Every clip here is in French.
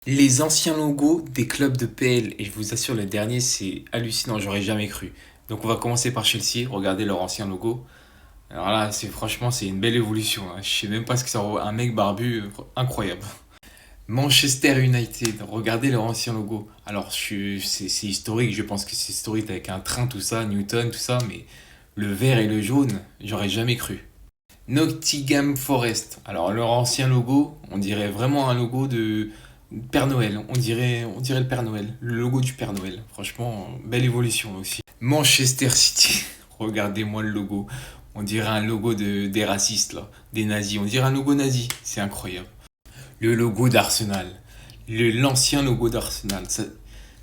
Les anciens logos des clubs de PL, et je vous assure, le dernier, c'est hallucinant, j'aurais jamais cru. Donc on va commencer par Chelsea, regardez leur ancien logo. Alors là, c'est une belle évolution, hein. Je sais même pas ce que ça un mec barbu, incroyable. Manchester United, regardez leur ancien logo. Alors c'est historique, je pense que c'est historique avec un train, tout ça, Newton, tout ça, mais le vert et le jaune, j'aurais jamais cru. Nottingham Forest. Alors leur ancien logo, on dirait vraiment un logo de Père Noël. On dirait le Père Noël, le logo du Père Noël. Franchement, belle évolution aussi. Manchester City. Regardez-moi le logo. On dirait un logo des racistes là, des nazis. On dirait un logo nazi. C'est incroyable. Le logo d'Arsenal. L'ancien logo d'Arsenal.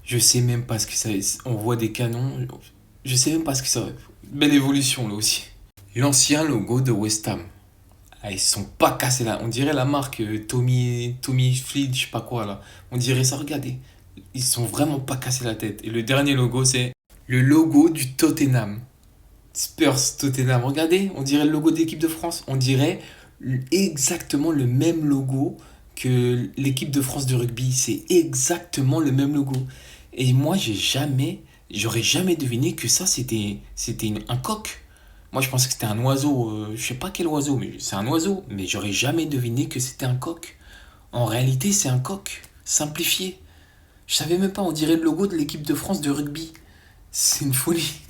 Je sais même pas ce que ça est. On voit des canons. Je sais même pas ce que ça. Belle évolution là aussi. L'ancien logo de West Ham. Ah, ils sont pas cassés là. On dirait la marque Tommy Fleet, je sais pas quoi là. On dirait ça, regardez. Ils sont vraiment pas cassés la tête. Et le dernier logo, c'est le logo du Tottenham. Spurs Tottenham. Regardez, on dirait le logo de l'équipe de France. On dirait exactement le même logo que l'équipe de France de rugby. C'est exactement le même logo. Et moi, j'aurais jamais deviné que ça, un coq. Moi, je pensais que c'était un oiseau. Je sais pas quel oiseau, mais c'est un oiseau. Mais j'aurais jamais deviné que c'était un coq. En réalité, c'est un coq. Simplifié. Je savais même pas, on dirait le logo de l'équipe de France de rugby. C'est une folie.